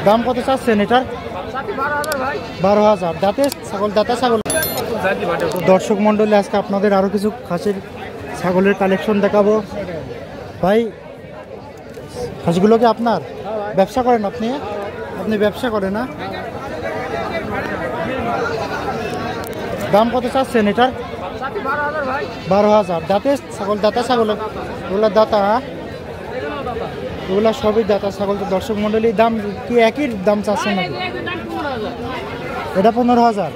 দাম কত চাচ্ছেন এটার? 12,000। দাঁতে ছাগল, দাঁতা ছাগল। দর্শক মন্ডলী, আজকে আপনাদের আরো কিছু খাসির ছাগলের কালেকশন দেখাবো। ভাই, খাসিগুলো কি আপনার? ব্যবসা করেন আপনি? আপনি ব্যবসা করেন না? দাম কত চাচ্ছেন এটার? 12,000। দাঁতে ছাগল, দাঁতা ছাগল। ওগুলা দাঁতা, ওগুলা সবই দাঁতা ছাগল। তো দর্শক মন্ডলী, দাম কি একই দাম চাচ্ছেন নাকি? এটা 15,000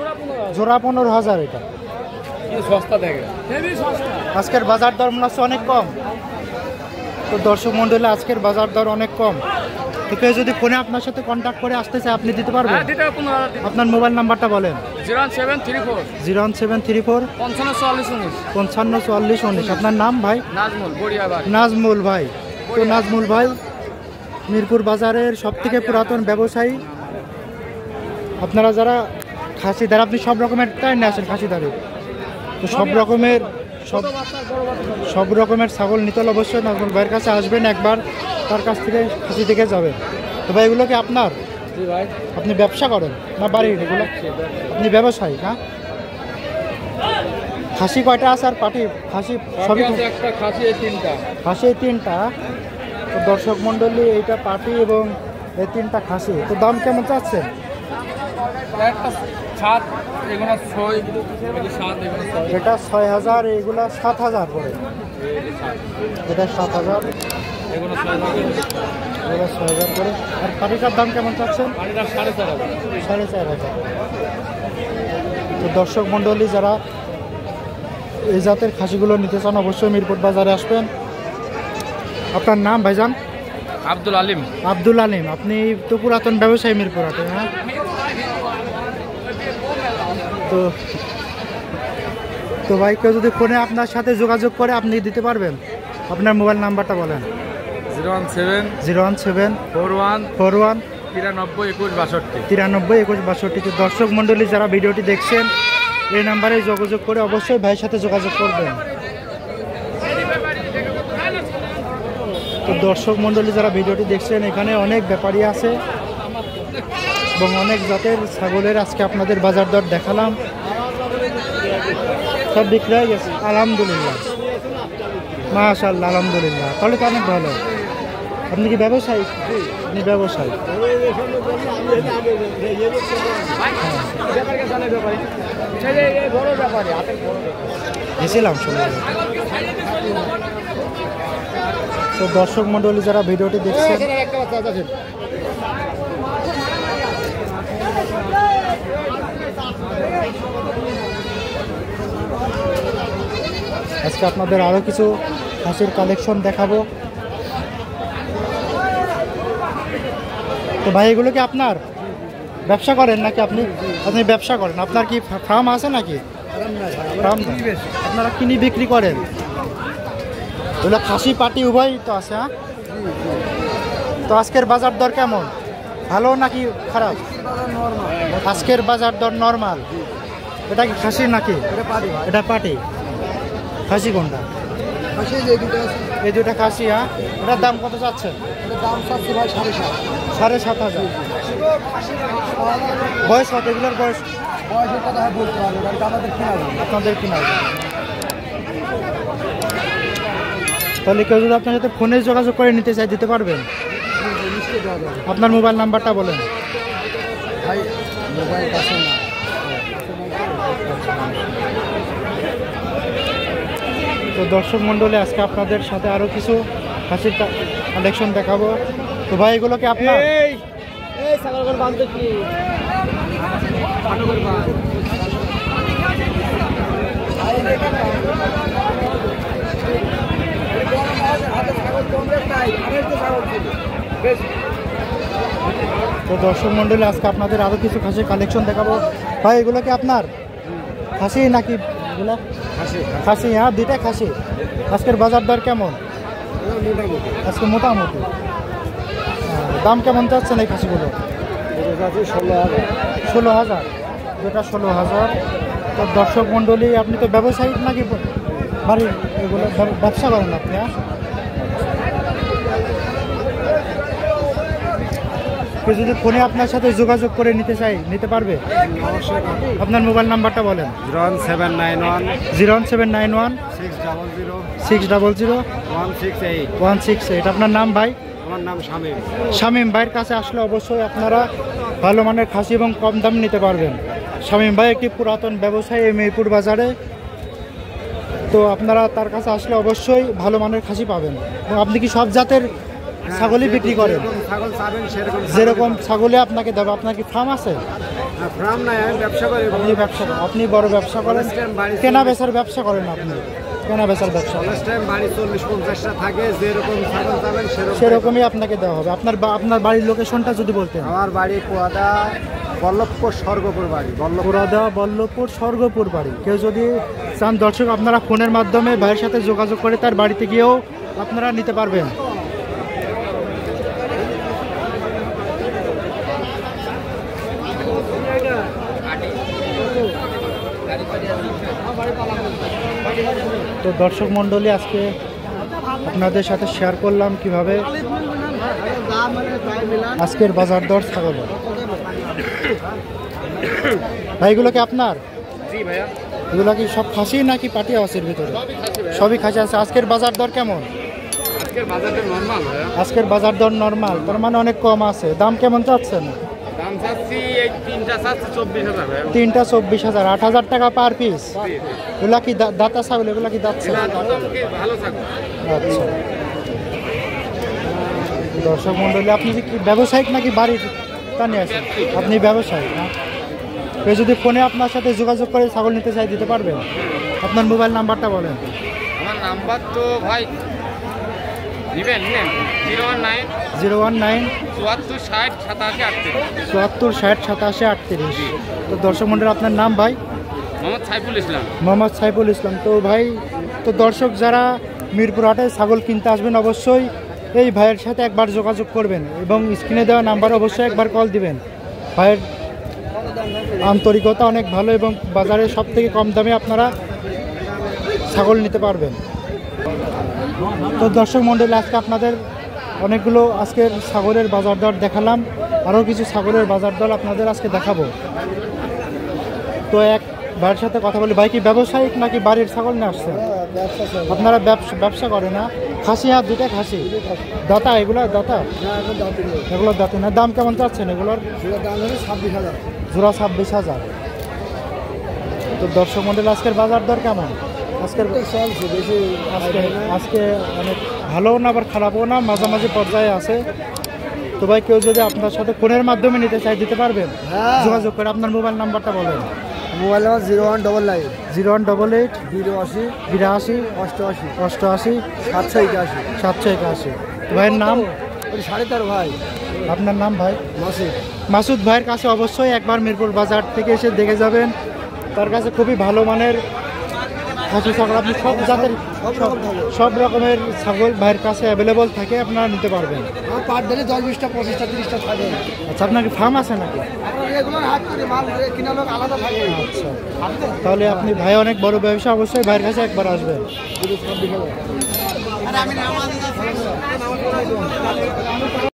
জোড়া, 15,000 এটা। আজকের বাজার দর মনে হচ্ছে অনেক কম। তো দর্শক মন্ডলী, আজকের বাজার দর অনেক কম। তো কেউ যদি ফোনে আপনার সাথে কন্ট্যাক্ট করে আসতে চায়, আপনি দিতে পারবেন? আপনার মোবাইল নাম্বারটা বলেন। 01734 01734 554419। আপনার নাম ভাই? নাজমুল ভাই। তো নাজমুল ভাই মিরপুর বাজারের সবথেকে পুরাতন ব্যবসায়ী। আপনারা যারা খাসিদার, আপনি সব রকমের তাই না আসেন খাসিদারে? তো সব রকমের ছাগল নিতে হলে অবশ্যই নাজমুল ভাইয়ের কাছে আসবেন, একবার তার কাছ থেকে খাসি থেকে যাবেন। তো ভাই, এগুলো কি আপনার? আপনি ব্যবসা করেন না বাড়ির এগুলো? আপনি ব্যবসায়ী না? খাসি কয়টা আছে আর পাটি? খাসি সবই খাসি 3টা। তো দর্শক মন্ডলী, এইটা পাটি এবং এই 3টা খাসি। তো দাম কেমন চাচ্ছেন? এটা 6,000, এগুলা 7,000 করে। এটা 7,000, এগুলো 6,000 করে। আর পাটিটার দাম কেমন চাচ্ছেন? 4,500। তো দর্শক মন্ডলী, যারা এই জাতের খাসিগুলো নিতে চান, অবশ্যই মিরপুর বাজারে আসবেন। আপনার নাম ভাইজান? আব্দুল আলিম। আব্দুল আলিম, আপনি তো পুরাতন ব্যবসায়ী মিরপুর হাটে। হ্যাঁ, তো ভাই, কেউ যদি ফোনে আপনার সাথে যোগাযোগ করে, আপনি দিতে পারবেন? আপনার মোবাইল নাম্বারটা বলেন। 01741 932162। তো দর্শক মন্ডলী, যারা ভিডিওটি দেখছেন, এই নাম্বারে যোগাযোগ করে অবশ্যই ভাইয়ের সাথে যোগাযোগ করবেন। তো দর্শক মন্ডলী, যারা ভিডিওটি দেখছেন, এখানে অনেক ব্যাপারী আছে এবং অনেক জাতের ছাগলের আজকে আপনাদের বাজার দর দেখালাম। সব বিক্রি হয়ে গেছে আলহামদুলিল্লাহ, মাশাআল্লাহ, আলহামদুলিল্লাহ। তাহলে তো অনেক ভালো। আপনি কি ব্যবসায়ী? আপনি ব্যবসায়ী। গেছিলাম শুনে। তো দর্শক মন্ডলী, যারা ভিডিওটি দেখছেন, আজকে আপনাদের আরো কিছু খাসির কালেকশন দেখাবো। তো ভাই, এগুলো কি আপনার? ব্যবসা করেন নাকি আপনি? আপনি ব্যবসা করেন। আপনার কি ফার্ম আছে নাকি? ফার্ম, আপনারা কিনে বিক্রি করেন? এগুলো খাসি পাটি উভয় তো আছে। হ্যাঁ, তো আজকের বাজার দর কেমন? ভালো নাকি খারাপ? আজকের বাজার দর নর্মাল। এটা কি খাসি নাকি? এটা পাটি। খাসি কোনটা? এই দুটা খাসি। হ্যাঁ, এটার দাম কত চাচ্ছেন? ভাই 7,500। বয়স কত এগুলোর? বয়স আপনাদের কিনা। তাহলে কেউ যদি আপনার সাথে ফোনে যোগাযোগ করে নিতে চাই, দিতে পারবেন? আপনার মোবাইল নাম্বারটা বলেন। তো দর্শক মন্ডলী, আজকে আপনাদের সাথে আরো কিছু খাসির কালেকশন দেখাবো। তো ভাই, এগুলো কি আপনার? তো দর্শক মন্ডলী, আজকে আপনাদের আরো কিছু খাসির কালেকশন দেখাবো। ভাই, এগুলো কি আপনার? খাসি নাকি এগুলো? খাসি। হ্যাঁ, দুইটা খাসি। আজকের বাজার দর কেমন? আজকে মোটামুটি। দাম কেমন চাচ্ছেন এই খাসিগুলো? 16,000। যেটা 16,000। তো দর্শক মন্ডলী, আপনি তো ব্যবসায়ী নাকি বাড়ির এগুলো ব্যবসা করেন আপনি? কেউ যদি ফোনে আপনার সাথে যোগাযোগ করে নিতে চাই নিতে পারবে? আপনার মোবাইল নাম্বারটা বলেন। 01791 600 168। আপনার নাম ভাই? আমার নাম শামীম। শামীম ভাইয়ের কাছে আসলে অবশ্যই আপনারা ভালো মানের খাসি এবং কম দাম নিতে পারবেন। শামীম ভাই একটি পুরাতন ব্যবসায়ী এই মেহেরপুর বাজারে, তো আপনারা তার কাছে আসলে অবশ্যই ভালো মানের খাসি পাবেন। এবং আপনি কি সব জাতের ছাগলই বিক্রি করেন? ছাগল চাবেন সেরকম যেরকম ছাগলে আপনাকে দেবে। আপনার কি ফার্ম আছে? ফার্ম নাই, আমি ব্যবসা করি। আপনি বড় ব্যবসা করেন, কেনা বেচার ব্যবসা করেন? আপনি কেনা বেচার ব্যবসা? বাড়ি 40-50টা থাকে, যেরকম ছাগল চাবেন সেরকমই আপনাকে দেওয়া হবে। আপনার বাড়ির লোকেশনটা যদি বলতেন। আমার বাড়ি পোয়াদা বল্লভপুর স্বর্গপুর বাড়ি। পোড়াদা বল্লভপুর স্বর্গপুর বাড়ি। কেউ যদি চান দর্শক, আপনারা ফোনের মাধ্যমে ভাইয়ের সাথে যোগাযোগ করে তার বাড়িতে গিয়েও আপনারা নিতে পারবেন। তো দর্শক মণ্ডলী, আজকে আপনাদের সাথে শেয়ার করলাম কিভাবে আজকের বাজার দর ছাগল। ভাই এগুলো কি আপনার? জি ভাইয়া। এগুলো কি সব খাসি নাকি পাটি আছে ভিতরে? সবই খাসি আছে। আজকের বাজার দর কেমন? আজকের বাজারটা নরমাল ভাইয়া। আজকের বাজার দর নরমাল, তার মানে অনেক কম আছে। দাম কেমন চাচ্ছেন? দাম চাচ্ছি এই তিনটা চাচ্ছি 24,000 ভাইয়া। তিনটা 24,000, 8,000 টাকা পার পিস। এগুলা কি দাতা ছাগল? এগুলা কি দাঁত ছাগল? ভালো থাকবে। আচ্ছা দর্শক মন্ডলী, আপনি কি ব্যবসায়িক নাকি বাড়ির তা নিয়ে আসেন? আপনি ব্যবসায়ী না? কেউ যদি ফোনে আপনার সাথে যোগাযোগ করে ছাগল নিতে চাই দিতে পারবেন? আপনার মোবাইল নাম্বারটা বলেন। আমার নাম্বার তো ভাই নেবেন 019 019 74 60 87 38। 74 60 87 38। তো দর্শক মন্ডলী, আপনার নাম ভাই? মোহাম্মদ সাইফুল ইসলাম। মোহাম্মদ সাইফুল ইসলাম। তো ভাই, তো দর্শক যারা মিরপুর হাটে ছাগল কিনতে আসবেন অবশ্যই এই ভাইয়ের সাথে একবার যোগাযোগ করবেন এবং স্ক্রিনে দেওয়া নাম্বার অবশ্যই একবার কল দিবেন। ভাইয়ের আন্তরিকতা অনেক ভালো এবং বাজারে সব থেকে কম দামে আপনারা ছাগল নিতে পারবেন। তো দর্শক মণ্ডলী, আজকে আপনাদের অনেকগুলো আজকের ছাগলের বাজার দর দেখালাম, আরও কিছু ছাগলের বাজার দর আপনাদের আজকে দেখাবো। তো এক ভাইয়ের সাথে কথা বলি। ভাই কি ব্যবসায়িক নাকি বাড়ির ছাগল নিয়ে আসছেন? আপনারা ব্যবসা করে না? খাসি আর দুটা খাসি দাতা? এগুলো দাতা? এগুলো দাঁতি না। দাম কেমন চাচ্ছেন এগুলোর? জোড়া 26,000। তো দর্শক মন্ডলী, আজকের বাজার দর কেমন? আজকে অনেক ভালোও না আবার খারাপও না, মাঝামাঝি পর্যায়ে আছে। তো ভাই কেউ যদি আপনার সাথে ফোনের মাধ্যমে নিতে চাই দিতে পারবেন যোগাযোগ করে? আপনার মোবাইল নাম্বারটা বলেন। Mobile number 0199 0188 82 82 88 88 781 781। ভাইয়ের নাম? 13.5 ভাই। আপনার নাম ভাই? মাসুদ। মাসুদ ভাইয়ের কাছে অবশ্যই একবার মিরপুর বাজার থেকে এসে দেখে যাবেন। তার কাছে খুবই ভালো মানের খাসি ছাগল, আপনি সব জাতের সব রকমের ছাগল ভাইয়ের কাছে অ্যাভেলেবল থাকে, আপনারা নিতে পারবেন। পার ডেলি 10, 20টা 25টা 30টা থাকে। আচ্ছা, আপনার কি ফার্ম আছে নাকি? আচ্ছা, তাহলে আপনি ভাই অনেক বড় ব্যবসা, অবশ্যই ভাইয়ের কাছে একবার আসবেন।